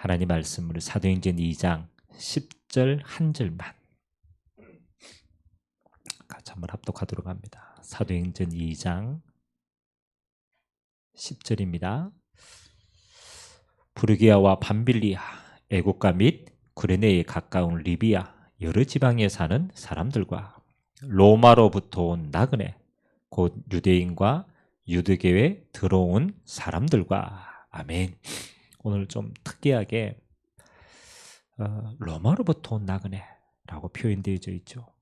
하나님 말씀으로 사도행전 2장 10절 한 절만 같이 한번 합독하도록 합니다. 사도행전 2장 10절입니다. 부르기아와 밤빌리아, 애국가 및 구레네에 가까운 리비아 여러 지방에 사는 사람들과 로마로부터 온 나그네 곧 유대인과 유대교에 들어온 사람들과. 아멘. 오늘 좀 특이하게 로마로부터 온 나그네라고 표현되어져 있죠.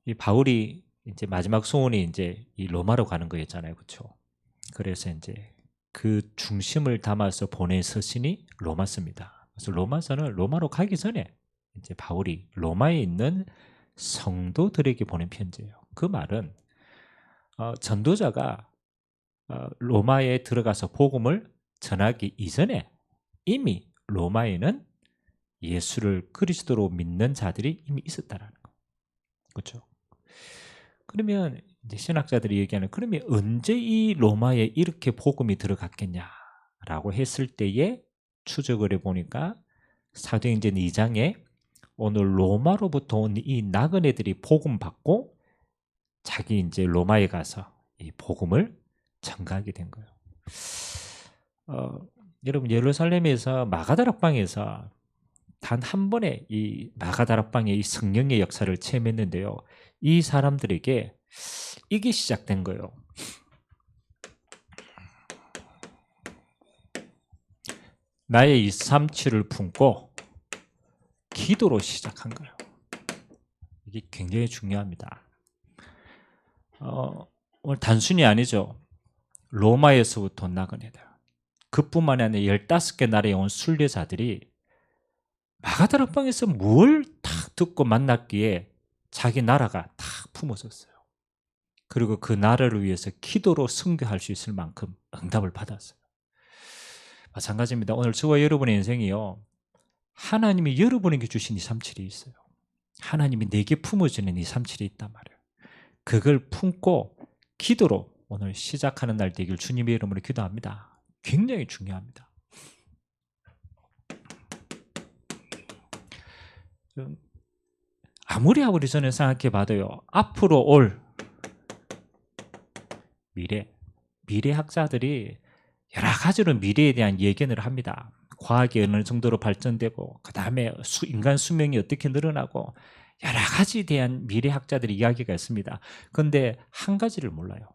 이 바울이 이제 마지막 소원이 이제 이 로마로 가는 거였잖아요, 그렇죠? 그래서 이제 그 중심을 담아서 보낸 서신이 로마서입니다. 그래서 로마서는 로마로 가기 전에 이제 바울이 로마에 있는 성도들에게 보낸 편지예요. 그 말은 전도자가 로마에 들어가서 복음을 전하기 이전에 이미 로마에는 예수를 그리스도로 믿는 자들이 이미 있었다라는 거, 그렇죠? 그러면 이제 신학자들이 얘기하는, 그러면 언제 이 로마에 이렇게 복음이 들어갔겠냐라고 했을 때에 추적을 해보니까 사도행전 2장에 오늘 로마로부터 온 이 나그네들이 복음 받고 자기 이제 로마에 가서 이 복음을 전가하게 된 거예요. 여러분, 예루살렘에서 마가다락방에서 단 한 번의 이 마가다락방의 이 성령의 역사를 체험했는데요, 이 사람들에게 이게 시작된 거예요. 나의 이 삼치를 품고 기도로 시작한 거예요. 이게 굉장히 중요합니다. 오늘 단순히 아니죠. 로마에서부터 나그네들, 그뿐만이 아니라 15개 나라에 온 순례자들이 마가다락방에서 뭘 딱 듣고 만났기에 자기 나라가 다 품어졌어요. 그리고 그 나라를 위해서 기도로 선교할 수 있을 만큼 응답을 받았어요. 마찬가지입니다. 오늘 저와 여러분의 인생이요, 하나님이 여러분에게 주신 237이 있어요. 하나님이 내게 품어주는 237이 있단 말이에요. 그걸 품고 기도로 오늘 시작하는 날 되길 주님의 이름으로 기도합니다. 굉장히 중요합니다. 아무리 저는 생각해 봐도요, 앞으로 올 미래학자들이 여러 가지로 미래에 대한 예견을 합니다. 과학이 어느 정도로 발전되고 그 다음에 인간 수명이 어떻게 늘어나고 여러 가지에 대한 미래학자들의 이야기가 있습니다. 그런데 한 가지를 몰라요.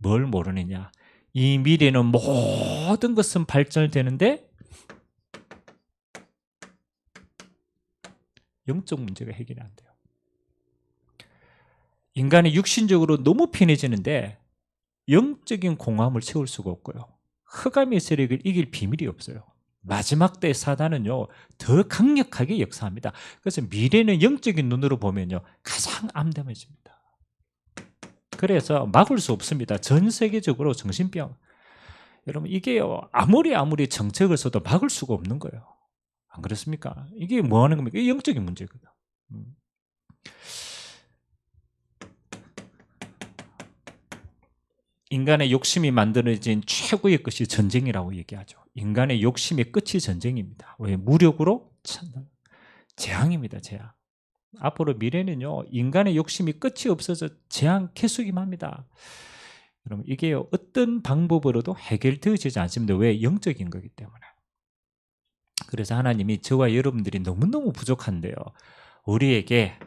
뭘 모르느냐? 이 미래는 모든 것은 발전되는데 영적 문제가 해결이 안 돼요. 인간이 육신적으로 너무 편해지는데 영적인 공허함을 채울 수가 없고요, 흑암의 세력을 이길 비밀이 없어요. 마지막 때 사단은요, 더 강력하게 역사합니다. 그래서 미래는 영적인 눈으로 보면요, 가장 암담해집니다. 그래서 막을 수 없습니다. 전 세계적으로 정신병, 여러분, 이게요, 아무리 정책을 써도 막을 수가 없는 거예요. 안 그렇습니까? 이게 뭐 하는 겁니까? 이게 영적인 문제거든. 인간의 욕심이 만들어진 최고의 것이 전쟁이라고 얘기하죠. 인간의 욕심의 끝이 전쟁입니다. 왜? 무력으로 재앙입니다. 재앙. 앞으로 미래는요, 인간의 욕심이 끝이 없어져 재앙 계속이만 합니다. 여러분, 이게 어떤 방법으로도 해결되어지지 않습니다. 왜? 영적인 거기 때문에. 그래서 하나님이 저와 여러분들이 너무너무 부족한데요, 우리에게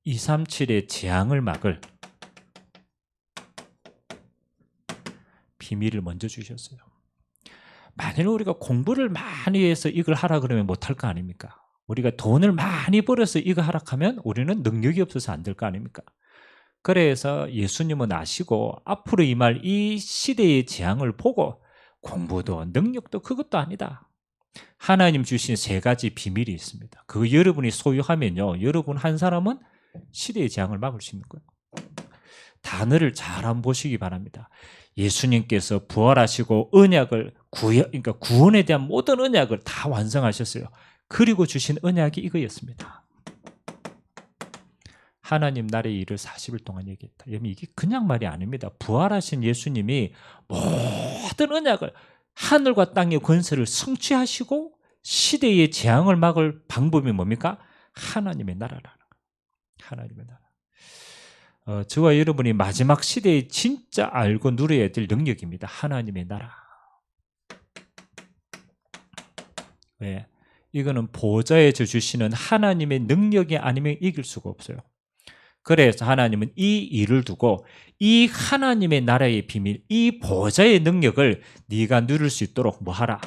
237의 재앙을 막을 비밀을 먼저 주셨어요. 만일 우리가 공부를 많이 해서 이걸 하라 그러면 못할 거 아닙니까? 우리가 돈을 많이 벌어서 이거 하라 하면 우리는 능력이 없어서 안 될 거 아닙니까? 그래서 예수님은 아시고 앞으로 임할 이 시대의 재앙을 보고 공부도 능력도 그것도 아니다. 하나님 주신 3가지 비밀이 있습니다. 그거 여러분이 소유하면요, 여러분 한 사람은 시대의 재앙을 막을 수 있는 거예요. 단어를 잘 한번 보시기 바랍니다. 예수님께서 부활하시고 언약을 그러니까 구원에 대한 모든 언약을 다 완성하셨어요. 그리고 주신 언약이 이거였습니다. 하나님 나라의 일을 40일 동안 얘기했다. 여러분 이게 그냥 말이 아닙니다. 부활하신 예수님이 모든 언약을 하늘과 땅의 권세를 성취하시고 시대의 재앙을 막을 방법이 뭡니까? 하나님의 나라라는 거예요. 하나님의 나라. 저와 여러분이 마지막 시대에 진짜 알고 누려야 될 영역입니다. 하나님의 나라. 왜? 이거는 보좌에서 주시는 하나님의 능력이 아니면 이길 수가 없어요. 그래서 하나님은 이 일을 두고 이 하나님의 나라의 비밀, 이 보좌의 능력을 네가 누릴 수 있도록 뭐 하라?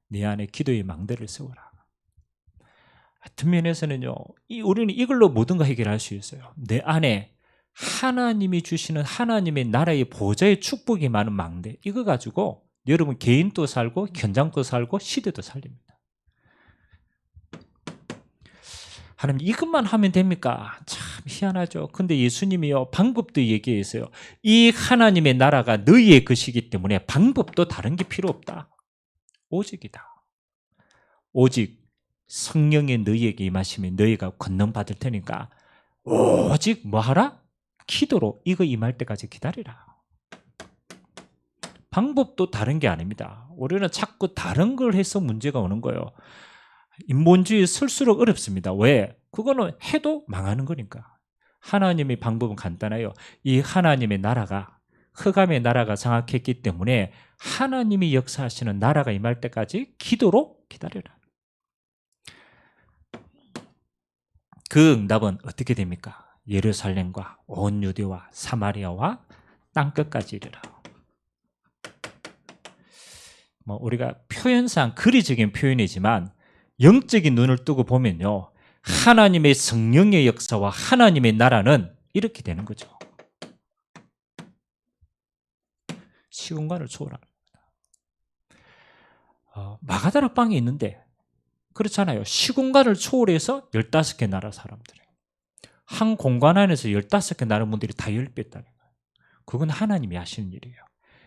네 안에 기도의 망대를 세워라. 같은 면에서는요, 우리는 이걸로 모든 거 해결할 수 있어요. 내 안에 하나님이 주시는 하나님의 나라의 보좌의 축복이 많은 망대, 이거 가지고 여러분 개인도 살고 현장도 살고 시대도 살립니다. 하나님 이것만 하면 됩니까? 참 희한하죠. 근데 예수님이요 방법도 얘기했어요. 이 하나님의 나라가 너희의 것이기 때문에 방법도 다른 게 필요 없다. 오직이다. 오직 성령이 너희에게 임하시면 너희가 권능받을 테니까 오직 뭐 하라? 기도로 이거 임할 때까지 기다리라. 방법도 다른 게 아닙니다. 우리는 자꾸 다른 걸 해서 문제가 오는 거예요. 인본주의 쓸수록 어렵습니다. 왜? 그거는 해도 망하는 거니까. 하나님의 방법은 간단해요. 이 하나님의 나라가 흑암의 나라가 장악했기 때문에 하나님이 역사하시는 나라가 임할 때까지 기도로 기다려라. 그 응답은 어떻게 됩니까? 예루살렘과 온 유대와 사마리아와 땅끝까지 이르라. 우리가 표현상 그리적인 표현이지만 영적인 눈을 뜨고 보면요, 하나님의 성령의 역사와 하나님의 나라는 이렇게 되는 거죠. 시공간을 초월합니다. 마가다락방이 있는데 그렇잖아요. 시공간을 초월해서 15개 나라 사람들이 한 공간 안에서 15개 나라 분들이 다 열렸다는 거예요. 그건 하나님이 하시는 일이에요.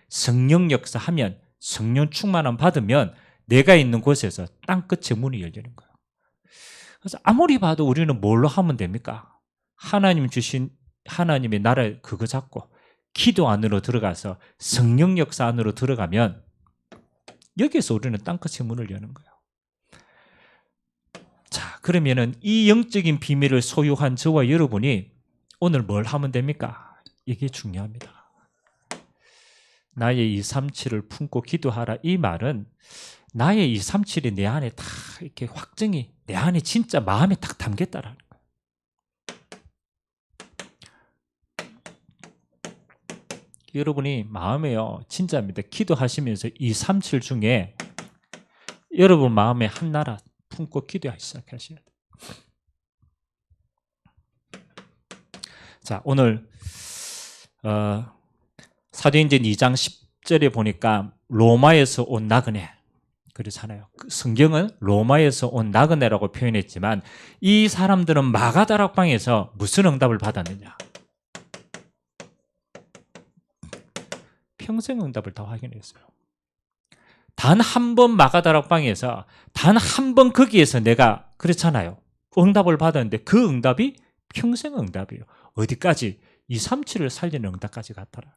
성령 역사하면, 성령 충만함 받으면 내가 있는 곳에서 땅끝의 문이 열리는 거예요. 그래서 아무리 봐도 우리는 뭘로 하면 됩니까? 하나님 주신 하나님의 나라 그거 잡고 기도 안으로 들어가서 성령 역사 안으로 들어가면 여기에서 우리는 땅끝의 문을 여는 거예요. 자, 그러면은 이 영적인 비밀을 소유한 저와 여러분이 오늘 뭘 하면 됩니까? 이게 중요합니다. 나의 237을 품고 기도하라. 이 말은 나의 237이 내 안에 다 이렇게 확증이 내 안에 진짜 마음에 딱 담겼다라는 거예요. 여러분이 마음에요, 진짜입니다. 기도하시면서 237 중에 여러분 마음에 한 나라 품고 기도하기 시작하셔야 돼요. 자, 오늘 사도행전 2장 10절에 보니까 로마에서 온 나그네, 그렇잖아요. 성경은 로마에서 온 나그네라고 표현했지만 이 사람들은 마가다락방에서 무슨 응답을 받았느냐? 평생 응답을 다 확인했어요. 단 한 번 마가다락방에서 단 한 번 거기에서 내가 그렇잖아요. 응답을 받았는데 그 응답이 평생 응답이에요. 어디까지? 237을 살리는 응답까지 갔더라.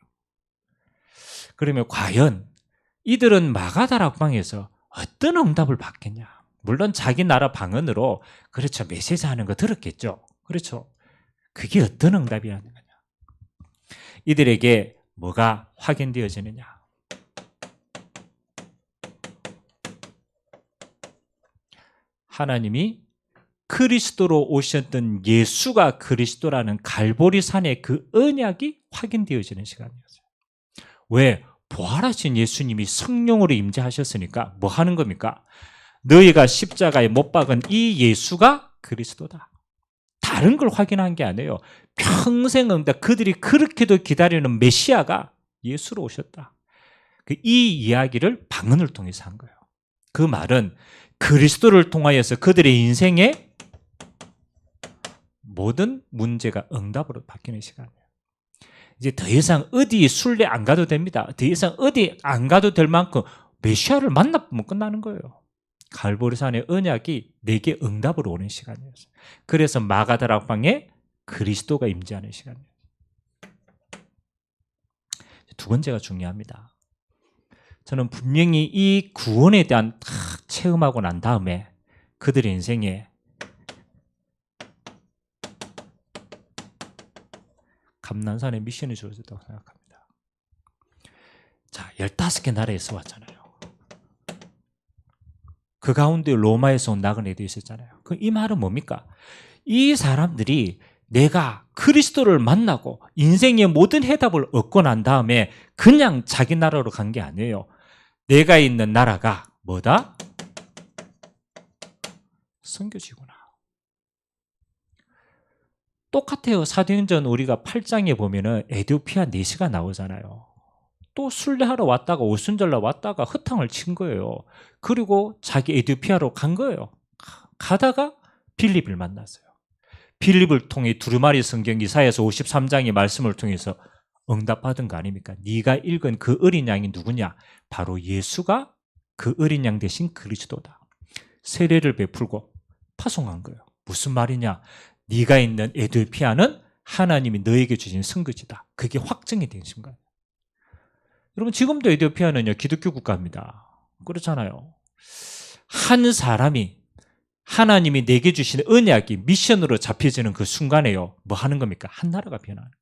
그러면 과연 이들은 마가다락방에서 어떤 응답을 받겠냐? 물론 자기 나라 방언으로 그렇죠, 메시지 하는 거 들었겠죠. 그렇죠. 그게 어떤 응답이라는 거냐? 이들에게 뭐가 확인되어지느냐? 하나님이 그리스도로 오셨던 예수가 그리스도라는 갈보리산의 그 언약이 확인되어지는 시간이었어요. 왜? 부활하신 예수님이 성령으로 임재하셨으니까 뭐 하는 겁니까? 너희가 십자가에 못 박은 이 예수가 그리스도다. 다른 걸 확인한 게 아니에요. 평생 응답, 그들이 그렇게도 기다리는 메시아가 예수로 오셨다. 이 이야기를 방언을 통해서 한 거예요. 그 말은 그리스도를 통하여서 그들의 인생에 모든 문제가 응답으로 바뀌는 시간이에요. 이제 더 이상 어디 순례 안 가도 됩니다. 더 이상 어디 안 가도 될 만큼 메시아를 만나보면 끝나는 거예요. 갈보리산의 언약이 내게 응답으로 오는 시간이었어요. 그래서 마가다락방에 그리스도가 임재하는 시간이에요. 두 번째가 중요합니다. 저는 분명히 이 구원에 대한 탁 체험하고 난 다음에 그들의 인생에 감난산의 미션이 주어졌다고 생각합니다. 자, 15개 나라에서 왔잖아요. 그 가운데 로마에서 온 나그네도 있었잖아요. 이 말은 뭡니까? 이 사람들이 내가 그리스도를 만나고 인생의 모든 해답을 얻고 난 다음에 그냥 자기 나라로 간 게 아니에요. 내가 있는 나라가 뭐다? 선교지구나. 똑같아요. 사도행전 우리가 8장에 보면은 에티오피아 내시가 나오잖아요. 또 순례하러 왔다가 오순절날 왔다가 허탕을 친 거예요. 그리고 자기 에티오피아로 간 거예요. 가다가 빌립을 만났어요. 빌립을 통해 두루마리 성경 이사야서 53장의 말씀을 통해서 응답받은 거 아닙니까? 네가 읽은 그 어린 양이 누구냐? 바로 예수가 그 어린 양 대신 그리스도다. 세례를 베풀고 파송한 거예요. 무슨 말이냐? 네가 있는 에티오피아는 하나님이 너에게 주신 선거지다. 그게 확정이 된 순간. 여러분 지금도 에티오피아는요 기독교 국가입니다. 그렇잖아요. 한 사람이 하나님이 내게 주신 언약이 미션으로 잡혀지는 그 순간에요. 뭐 하는 겁니까? 한 나라가 변하는 거예요.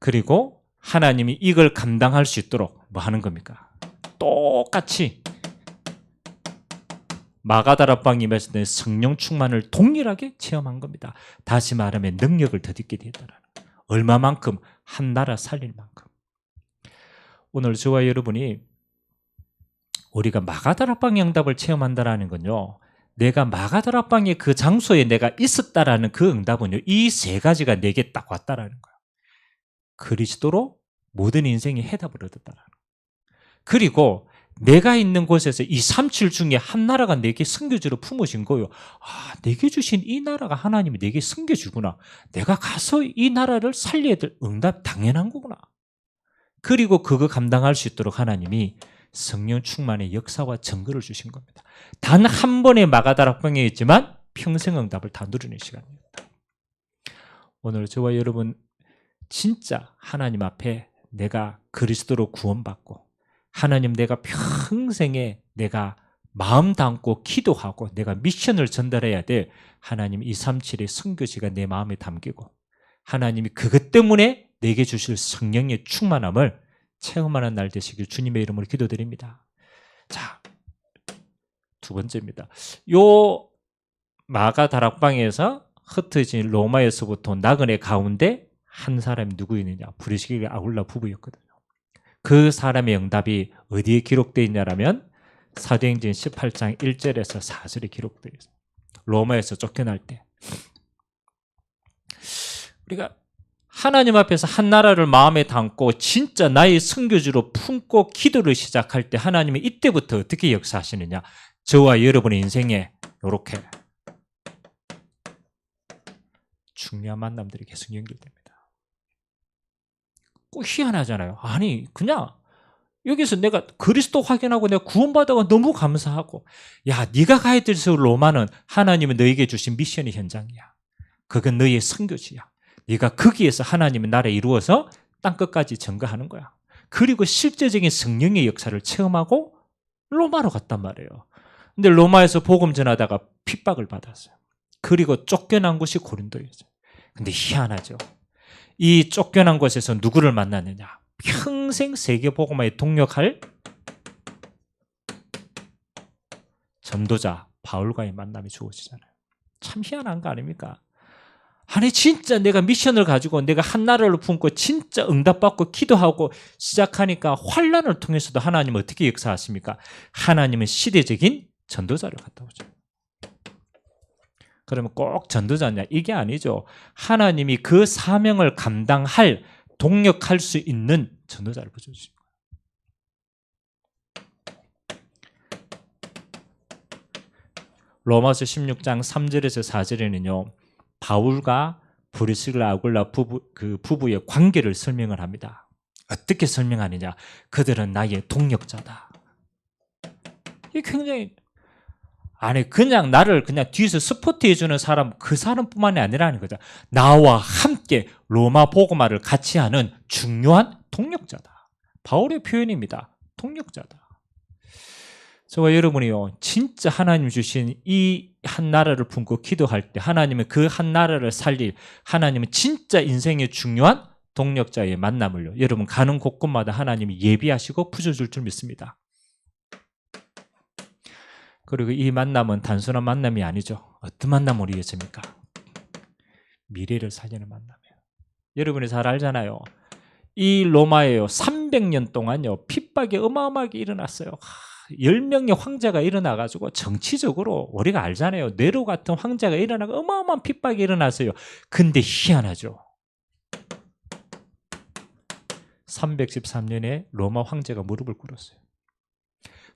그리고 하나님이 이걸 감당할 수 있도록 뭐 하는 겁니까? 똑같이 마가다락방에 임했을 때 성령 충만을 동일하게 체험한 겁니다. 다시 말하면 능력을 덧입게 되었다는 거예요. 얼마만큼? 한 나라 살릴 만큼. 오늘 저와 여러분이 우리가 마가다락방의 응답을 체험한다라는 건요, 내가 마가다락방의 그 장소에 내가 있었다라는 그 응답은요, 이 세 가지가 내게 딱 왔다라는 거예요. 그리스도로 모든 인생의 해답을 얻었다라는 거예요. 그리고 내가 있는 곳에서 237 중에 한 나라가 내게 선교지로 품어진 거예요. 아, 내게 주신 이 나라가 하나님이 내게 선교주구나. 내가 가서 이 나라를 살려야 될 응답 당연한 거구나. 그리고 그거 감당할 수 있도록 하나님이 성령 충만의 역사와 증거를 주신 겁니다. 단 한 번의 마가다락방에 있지만 평생 응답을 다 누리는 시간입니다. 오늘 저와 여러분 진짜 하나님 앞에 내가 그리스도로 구원받고 하나님 내가 평생에 내가 마음 담고 기도하고 내가 미션을 전달해야 돼. 하나님 237의 선교지가 내 마음에 담기고 하나님이 그것 때문에 내게 주실 성령의 충만함을 체험하는 날 되시길 주님의 이름으로 기도드립니다. 자, 두 번째입니다. 요 마가다락방에서 흩어진 로마에서부터 나그네 가운데 한 사람이 누구였느냐? 브리스길과 아굴라 부부였거든요. 그 사람의 응답이 어디에 기록되어 있냐면 사도행전 18장 1절에서 4절에 기록되어 있어요. 로마에서 쫓겨날 때 우리가 하나님 앞에서 한 나라를 마음에 담고 진짜 나의 선교지로 품고 기도를 시작할 때 하나님이 이때부터 어떻게 역사하시느냐? 저와 여러분의 인생에 이렇게 중요한 만남들이 계속 연결됩니다. 꼭 희한하잖아요. 아니 그냥 여기서 내가 그리스도 확인하고 내가 구원받아가 너무 감사하고 야 네가 가야 될 로마는 하나님이 너에게 주신 미션의 현장이야. 그건 너의 선교지야. 네가 거기에서 하나님의 나라에 이루어서 땅끝까지 증거하는 거야. 그리고 실제적인 성령의 역사를 체험하고 로마로 갔단 말이에요. 근데 로마에서 복음 전하다가 핍박을 받았어요. 그리고 쫓겨난 곳이 고린도였어요. 근데 희한하죠. 이 쫓겨난 곳에서 누구를 만났느냐? 평생 세계 복음화에 동력할 전도자 바울과의 만남이 주어지잖아요. 참 희한한 거 아닙니까? 아니 진짜 내가 미션을 가지고 내가 한 나라를 품고 진짜 응답받고 기도하고 시작하니까 환난을 통해서도 하나님은 어떻게 역사하십니까? 하나님은 시대적인 전도자를 갖다 오죠. 그러면 꼭 전도자냐? 이게 아니죠. 하나님이 그 사명을 감당할 동력할 수 있는 전도자를 붙여주신 거예요. 로마서 16장 3절에서 4절에는요. 바울과 브리스길라 아굴라 부부의 관계를 설명을 합니다. 어떻게 설명하느냐? 그들은 나의 동력자다. 이게 굉장히 아니 그냥 나를 그냥 뒤에서 스포트해 주는 사람 그 사람뿐만이 아니라는 거죠. 나와 함께 로마 복음화를 같이 하는 중요한 동력자다. 바울의 표현입니다. 동력자다. 저와 여러분이요 진짜 하나님 주신 이 한 나라를 품고 기도할 때 하나님은 그 한 나라를 살릴 하나님은 진짜 인생의 중요한 동력자의 만남을요 여러분 가는 곳곳마다 하나님이 예비하시고 부어줄 줄 믿습니다. 그리고 이 만남은 단순한 만남이 아니죠. 어떤 만남을 위해서입니까? 미래를 살리는 만남이에요. 여러분이 잘 알잖아요. 이 로마에요 300년 동안요 핍박이 어마어마하게 일어났어요. 10명의 황제가 일어나가지고 정치적으로 우리가 알잖아요. 네로 같은 황제가 일어나고 어마어마한 핍박이 일어났어요. 근데 희한하죠. 313년에 로마 황제가 무릎을 꿇었어요.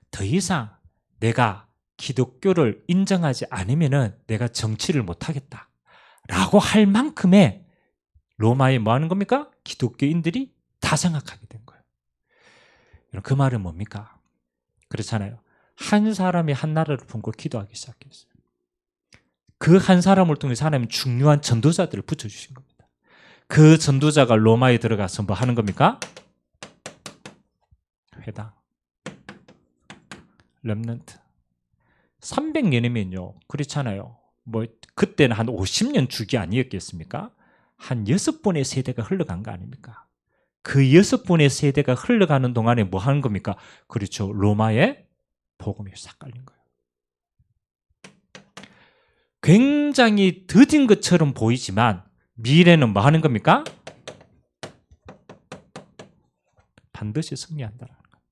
더 이상 내가 기독교를 인정하지 않으면 내가 정치를 못하겠다 라고 할 만큼의 로마에 뭐 하는 겁니까? 기독교인들이 다 생각하게 된 거예요. 그 말은 뭡니까? 그렇잖아요. 한 사람이 한 나라를 품고 기도하기 시작했어요. 그 한 사람을 통해서 하나님은 중요한 전도자들을 붙여주신 겁니다. 그 전도자가 로마에 들어가서 뭐 하는 겁니까? 회당, 렘넌트. 300년이면요. 그렇잖아요. 뭐 그때는 한 50년 주기 아니었겠습니까? 한 6번의 세대가 흘러간 거 아닙니까? 그 6번의 세대가 흘러가는 동안에 뭐 하는 겁니까? 그렇죠. 로마의 복음이 싹 깔린 거예요. 굉장히 더딘 것처럼 보이지만 미래는 뭐 하는 겁니까? 반드시 승리한다는 거예요.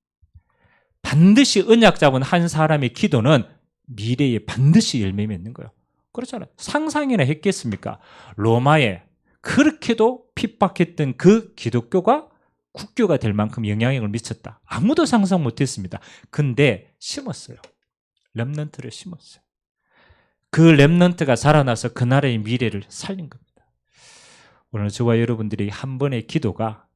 반드시 언약 잡은 한 사람의 기도는 미래에 반드시 열매 맺는 거예요. 그렇잖아요. 상상이나 했겠습니까? 로마에 그렇게도 핍박했던 그 기독교가 국교가 될 만큼 영향력을 미쳤다. 아무도 상상 못했습니다. 근데 심었어요. 렘넌트를 심었어요. 그 렘넌트가 자라나서 그 나라의 미래를 살린 겁니다. 오늘 저와 여러분들이 한 번의 기도가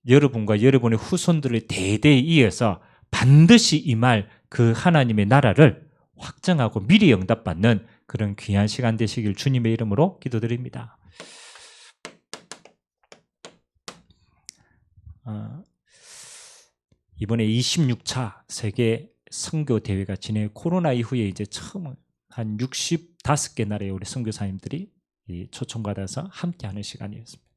여러분과 여러분의 후손들을 대대에 이어서 반드시 임할 그 하나님의 나라를 확정하고 미리 응답받는 그런 귀한 시간 되시길 주님의 이름으로 기도드립니다. 이번에 26차 세계 선교 대회가 진행 코로나 이후에 이제 처음 한 65개 나라의 우리 선교사님들이 초청받아서 함께하는 시간이었습니다.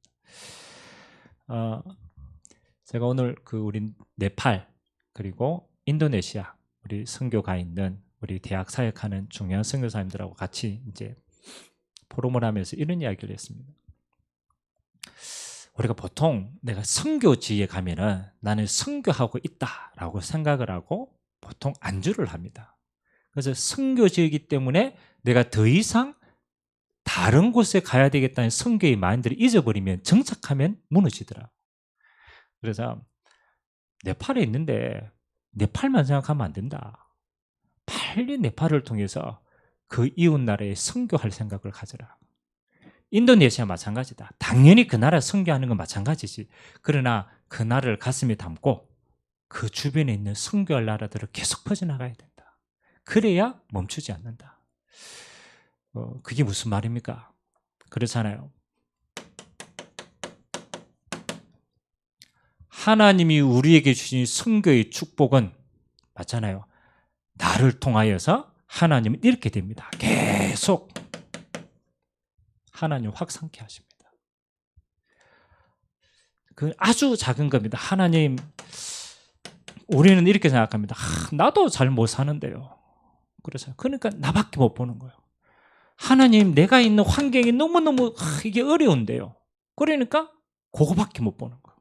제가 오늘 그 우리 네팔 그리고 인도네시아 우리 선교가 있는 우리 대학 사역하는 중요한 선교사님들하고 같이 이제 포럼을 하면서 이런 이야기를 했습니다. 우리가 보통 내가 선교지에 가면은 나는 선교하고 있다라고 생각을 하고 보통 안주를 합니다. 그래서 선교지이기 때문에 내가 더 이상 다른 곳에 가야 되겠다는 선교의 마인드를 잊어버리면 정착하면 무너지더라. 그래서 네팔에 있는데 네팔만 생각하면 안 된다. 빨리 네팔을 통해서 그 이웃 나라에 선교할 생각을 가져라. 인도네시아 마찬가지다. 당연히 그 나라 선교하는 건 마찬가지지. 그러나 그 나라를 가슴에 담고 그 주변에 있는 선교할 나라들을 계속 퍼져나가야 된다. 그래야 멈추지 않는다. 그게 무슨 말입니까? 그렇잖아요. 하나님이 우리에게 주신 선교의 축복은 맞잖아요. 나를 통하여서 하나님은 이렇게 됩니다. 계속 하나님 확산케 하십니다. 그 아주 작은 겁니다. 하나님, 우리는 이렇게 생각합니다. 나도 잘 못 사는데요. 그래서 그러니까 나밖에 못 보는 거예요. 하나님, 내가 있는 환경이 너무너무 이게 어려운데요. 그러니까 그거밖에 못 보는 거예요.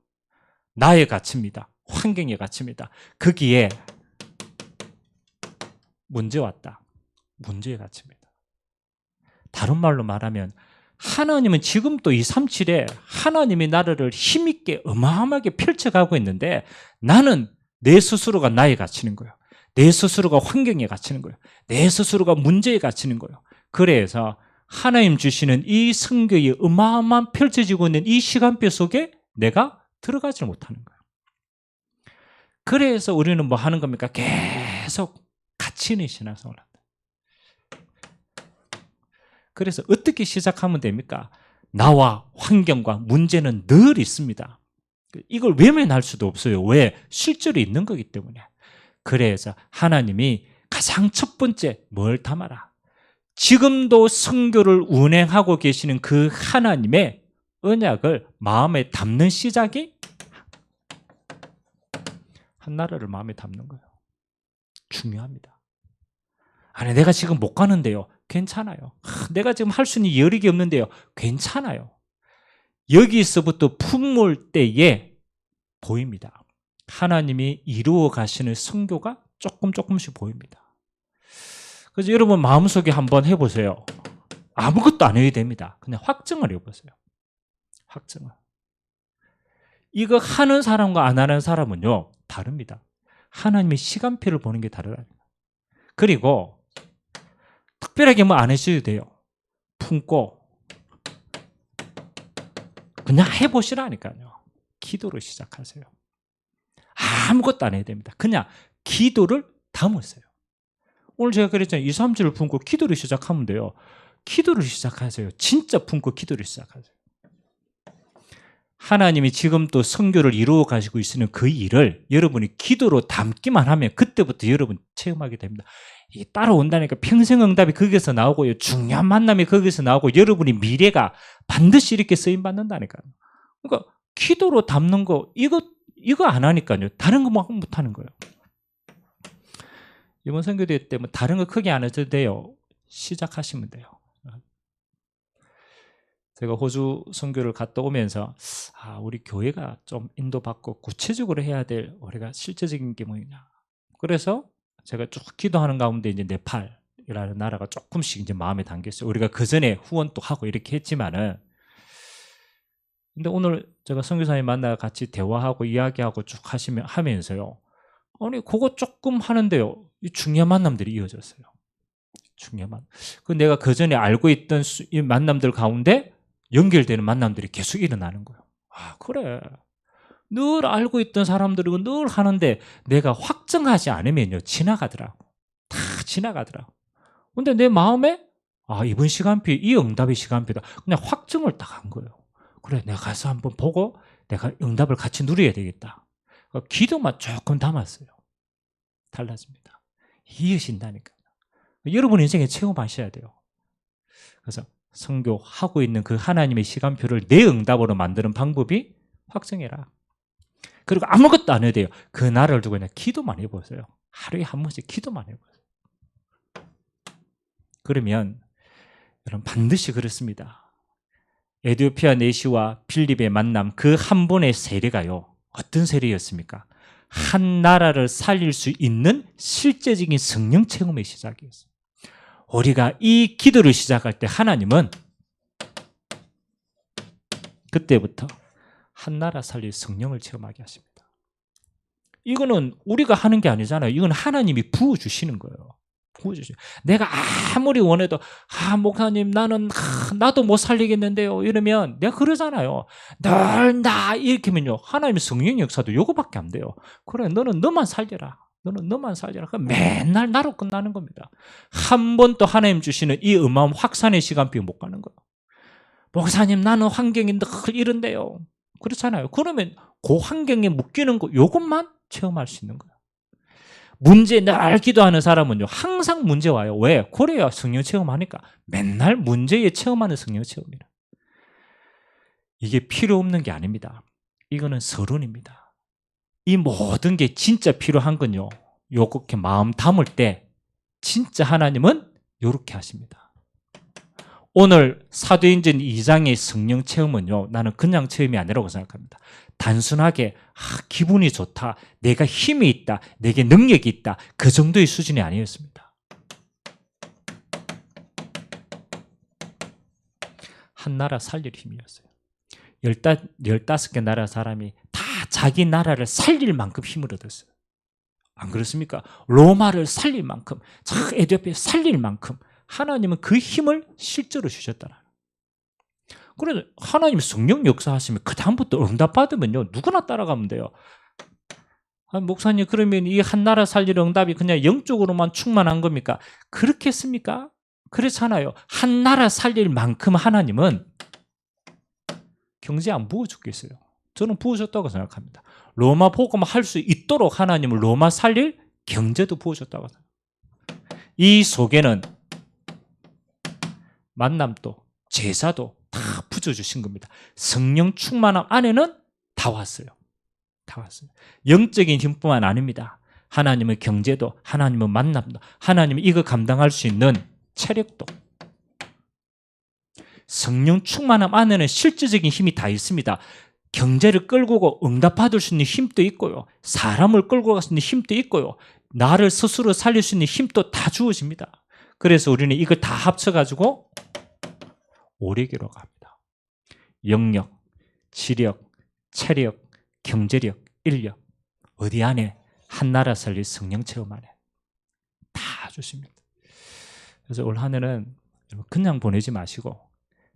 나의 가치입니다. 환경의 가치입니다. 거기에 문제 왔다. 문제의 가치입니다. 다른 말로 말하면 하나님은 지금 또 237에 하나님의 나라를 힘있게 어마어마하게 펼쳐가고 있는데 나는 내 스스로가 나에 갇히는 거예요. 내 스스로가 환경에 갇히는 거예요. 내 스스로가 문제에 갇히는 거예요. 그래서 하나님 주시는 이 선교의 어마어마한 펼쳐지고 있는 이 시간표 속에 내가 들어가지 못하는 거예요. 그래서 우리는 뭐 하는 겁니까? 계속 가치 있는 신앙생활을 한다. 그래서 어떻게 시작하면 됩니까? 나와 환경과 문제는 늘 있습니다. 이걸 외면할 수도 없어요. 왜? 실제로 있는 거기 때문에. 그래서 하나님이 가장 첫 번째 뭘 담아라? 지금도 선교를 운행하고 계시는 그 하나님의 언약을 마음에 담는 시작이 한 나라를 마음에 담는 거예요. 중요합니다. 아니, 내가 지금 못 가는데요. 괜찮아요. 내가 지금 할 수 있는 여력이 없는데요. 괜찮아요. 여기서부터 품을 때에 보입니다. 하나님이 이루어 가시는 선교가 조금씩 보입니다. 그래서 여러분 마음속에 한번 해보세요. 아무것도 안 해야 됩니다. 그냥 확증을 해보세요. 확증을. 이거 하는 사람과 안 하는 사람은요, 다릅니다. 하나님의 시간표를 보는 게 다르다니까. 그리고 특별하게 뭐 안 하셔도 돼요. 품고 그냥 해보시라니까요. 기도를 시작하세요. 아무것도 안 해야 됩니다. 그냥 기도를 담으세요. 오늘 제가 그랬잖아요. 2, 3주를 품고 기도를 시작하면 돼요. 기도를 시작하세요. 진짜 품고 기도를 시작하세요. 하나님이 지금 또 선교를 이루어 가시고 있는 그 일을 여러분이 기도로 담기만 하면 그때부터 여러분 체험하게 됩니다. 이게 따라온다니까. 평생 응답이 거기서 나오고요. 중요한 만남이 거기서 나오고 여러분이 미래가 반드시 이렇게 쓰임받는다니까요. 그러니까 기도로 담는 거 이거 안 하니까요. 다른 거 못 하는 거예요. 이번 선교대회 때문에 다른 거 크게 안 해도 돼요. 시작하시면 돼요. 제가 호주 선교를 갔다 오면서 우리 교회가 좀 인도받고 구체적으로 해야 될 우리가 실제적인 게 뭐냐. 그래서 제가 쭉 기도하는 가운데 이제 네팔이라는 나라가 조금씩 이제 마음에 담겼어요. 우리가 그 전에 후원도 하고 이렇게 했지만은, 근데 오늘 제가 선교사님 만나 같이 대화하고 이야기하고 쭉 하면서요. 아니 그거 조금 하는데요. 이 중요한 만남들이 이어졌어요. 중요한 만남. 그 내가 그 전에 알고 있던 이 만남들 가운데 연결되는 만남들이 계속 일어나는 거예요. 그래. 늘 알고 있던 사람들이고 늘 하는데 내가 확정하지 않으면요. 지나가더라고. 다 지나가더라고. 근데 내 마음에 이번 시간표, 이 응답의 시간표다. 그냥 확정을 딱 한 거예요. 그래, 내가 가서 한번 보고 내가 응답을 같이 누려야 되겠다. 기도만 조금 담았어요. 달라집니다. 이으신다니까요. 여러분 인생에 체험하셔야 돼요. 그래서 선교하고 있는 그 하나님의 시간표를 내 응답으로 만드는 방법이 확정해라. 그리고 아무것도 안 해도 돼요. 그 날을 두고 그냥 기도만 해보세요. 하루에 한 번씩 기도만 해보세요. 그러면 여러분 반드시 그렇습니다. 에티오피아 내시와 필립의 만남 그 한 번의 세례가요. 어떤 세례였습니까? 한 나라를 살릴 수 있는 실제적인 성령 체험의 시작이었어요. 우리가 이 기도를 시작할 때 하나님은 그때부터 한 나라 살릴 성령을 체험하게 하십니다. 이거는 우리가 하는 게 아니잖아요. 이건 하나님이 부어주시는 거예요. 부어주시는. 내가 아무리 원해도 목사님 나도 못 살리겠는데요 이러면 내가 그러잖아요. 늘 나 이렇게 하면요 하나님의 성령 역사도 요거밖에 안 돼요. 그래 너는 너만 살려라. 너는 너만 살려라. 맨날 나로 끝나는 겁니다. 한 번 또 하나님 주시는 이 어마어마한 확산의 시간표 못 가는 거예요. 목사님 나는 환경이 늘 이런데요. 그렇잖아요. 그러면 그 환경에 묶이는 거 요것만 체험할 수 있는 거예요. 문제 늘 기도하는 사람은요 항상 문제 와요. 왜? 그래야 성령 체험하니까. 맨날 문제에 체험하는 성령 체험이라. 이게 필요 없는 게 아닙니다. 이거는 서론입니다. 이 모든 게 진짜 필요한 건요 요렇게 마음 담을 때 진짜 하나님은 요렇게 하십니다. 오늘 사도행전 2장의 성령 체험은요 나는 그냥 체험이 아니라고 생각합니다. 단순하게 기분이 좋다, 내가 힘이 있다, 내게 능력이 있다, 그 정도의 수준이 아니었습니다. 한 나라 살릴 힘이었어요. 15개 나라 사람이 다 자기 나라를 살릴 만큼 힘을 얻었어요. 안 그렇습니까? 로마를 살릴 만큼, 에티오피아 살릴 만큼 하나님은 그 힘을 실제로 주셨다는. 그래서 하나님 성령 역사하시면 그 다음부터 응답받으면요 누구나 따라가면 돼요. 목사님 그러면 이 한 나라 살릴 응답이 그냥 영적으로만 충만한 겁니까? 그렇겠습니까? 그렇잖아요. 한 나라 살릴 만큼 하나님은 경제 안 부어줬겠어요. 저는 부어줬다고 생각합니다. 로마 복음 할 수 있도록 하나님은 로마 살릴 경제도 부어줬다고 생각합니다. 이 속에는 만남도 제사도 다 부어주신 겁니다. 성령 충만함 안에는 다 왔어요. 다 왔어요. 영적인 힘뿐만 아닙니다. 하나님의 경제도, 하나님의 만남도, 하나님이 이거 감당할 수 있는 체력도. 성령 충만함 안에는 실질적인 힘이 다 있습니다. 경제를 끌고 고 응답받을 수 있는 힘도 있고요. 사람을 끌고 갈 수 있는 힘도 있고요. 나를 스스로 살릴 수 있는 힘도 다 주어집니다. 그래서 우리는 이걸 다 합쳐가지고 오래기로 갑니다. 영력, 지력, 체력, 경제력, 인력. 어디 안에? 한 나라 살릴 성령 체험 안에 다 주십니다. 그래서 올 한 해는 그냥 보내지 마시고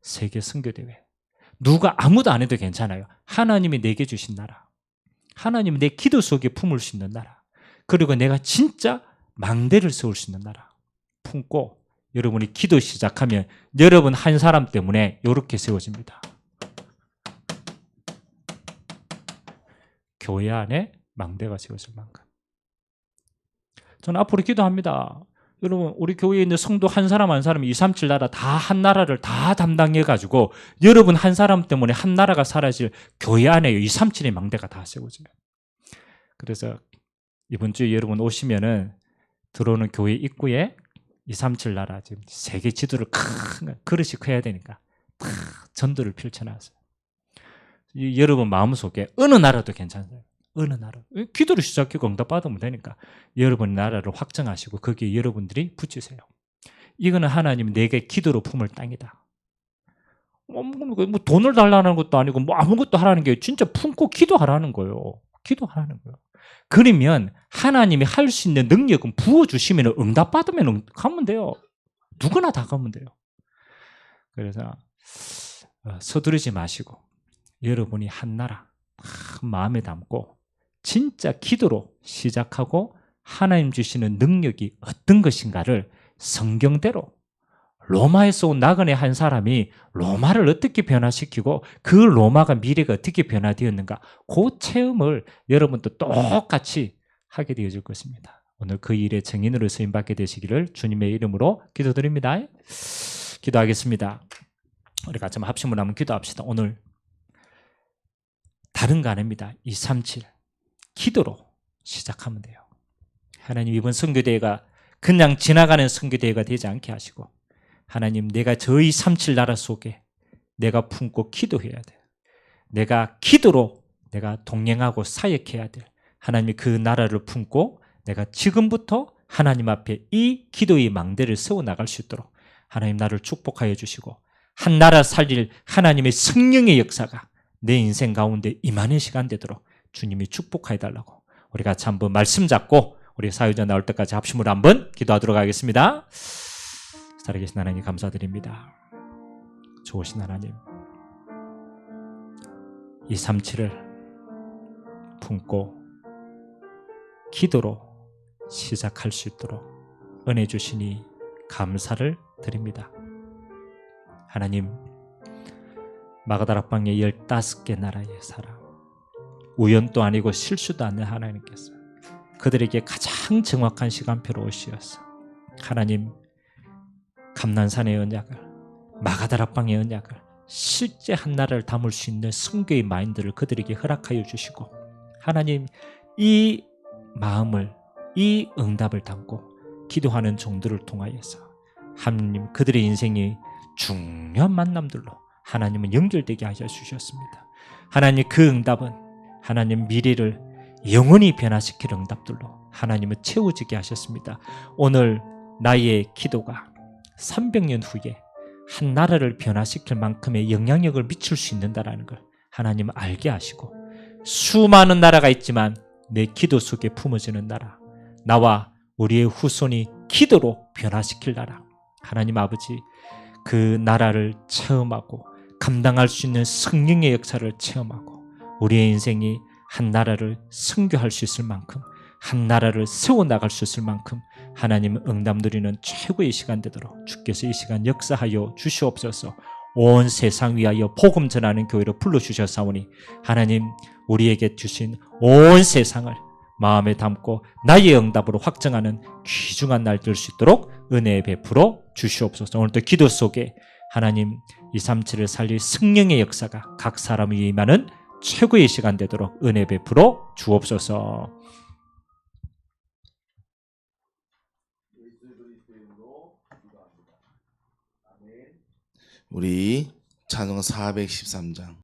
세계 선교대회. 누가 아무도 안 해도 괜찮아요. 하나님이 내게 주신 나라. 하나님이 내 기도 속에 품을 수 있는 나라. 그리고 내가 진짜 망대를 세울 수 있는 나라. 품고 여러분이 기도 시작하면 여러분 한 사람 때문에 이렇게 세워집니다. 교회 안에 망대가 세워질 만큼. 저는 앞으로 기도합니다. 여러분 우리 교회에 있는 성도 한 사람 한 사람이 237 나라 다 한 나라를 다 담당해가지고 여러분 한 사람 때문에 한 나라가 사라질 교회 안에 237의 망대가 다 세워져요. 그래서 이번 주에 여러분 오시면은 들어오는 교회 입구에 237 나라 지금 세계 지도를 큰 그릇이 커야 되니까 다 전도를 펼쳐놨어요. 여러분 마음속에 어느 나라도 괜찮아요. 어느 나라. 기도를 시작하고 응답받으면 되니까 여러분 나라를 확정하시고 거기에 여러분들이 붙이세요. 이거는 하나님 내게 기도로 품을 땅이다. 뭐 돈을 달라는 것도 아니고 뭐 아무것도 하라는 게 진짜 품고 기도하라는 거예요. 기도하라는 거예요. 그러면 하나님이 할 수 있는 능력은 부어주시면 응답받으면 가면 돼요. 누구나 다 가면 돼요. 그래서 서두르지 마시고 여러분이 한 나라 마음에 담고 진짜 기도로 시작하고 하나님 주시는 능력이 어떤 것인가를 성경대로 로마에서 온 나그네 한 사람이 로마를 어떻게 변화시키고 그 로마가 미래가 어떻게 변화되었는가 그 체험을 여러분도 똑같이 하게 되어질 것입니다. 오늘 그 일의 증인으로 쓰임받게 되시기를 주님의 이름으로 기도드립니다. 기도하겠습니다. 우리 같이 합심을 한번 기도합시다. 오늘 다른 거 아닙니다. 237 기도로 시작하면 돼요. 하나님 이번 선교대회가 그냥 지나가는 선교대회가 되지 않게 하시고 하나님 내가 저 237 나라 속에 내가 품고 기도해야 돼. 내가 기도로 내가 동행하고 사역해야 돼. 하나님이 그 나라를 품고 내가 지금부터 하나님 앞에 이 기도의 망대를 세워나갈 수 있도록 하나님 나를 축복하여 주시고 한 나라 살릴 하나님의 성령의 역사가 내 인생 가운데 임하는 시간 되도록 주님이 축복하여 달라고 우리 같이 한번 말씀 잡고 우리 사유전 나올 때까지 합심으로 한번 기도하도록 하겠습니다. 살아계신 하나님 감사드립니다. 좋으신 하나님 237을 품고 기도로 시작할 수 있도록 은혜 주시니 감사를 드립니다. 하나님 마가다락방의 15개 나라의 사람 우연도 아니고 실수도 않는 하나님께서 그들에게 가장 정확한 시간표로 오시어서 하나님 감난산의 언약을 마가다락방의 언약을 실제 한 나라를 담을 수 있는 선교의 마인드를 그들에게 허락하여 주시고 하나님 이 마음을 이 응답을 담고 기도하는 종들을 통하여서 하나님 그들의 인생이 중요한 만남들로 하나님은 연결되게 하셔 주셨습니다. 하나님 그 응답은 하나님 미래를 영원히 변화시킬 응답들로 하나님은 채워지게 하셨습니다. 오늘 나의 기도가 300년 후에 한 나라를 변화시킬 만큼의 영향력을 미칠 수 있는다라는 걸 하나님은 알게 하시고 수많은 나라가 있지만 내 기도 속에 품어지는 나라 나와 우리의 후손이 기도로 변화시킬 나라 하나님 아버지 그 나라를 체험하고 감당할 수 있는 성령의 역사를 체험하고 우리의 인생이 한 나라를 선교할 수 있을 만큼, 한 나라를 세워나갈 수 있을 만큼 하나님 응답 누리는 최고의 시간 되도록 주께서 이 시간 역사하여 주시옵소서. 온 세상 위하여 복음 전하는 교회로 불러주셨사오니 하나님 우리에게 주신 온 세상을 마음에 담고 나의 응답으로 확정하는 귀중한 날 될 수 있도록 은혜 베풀어 주시옵소서. 오늘도 기도 속에 하나님 237을 살릴 성령의 역사가 각 사람 위에 임하는 최고의 시간 되도록 은혜 베풀어 주옵소서. 우리 찬송 413장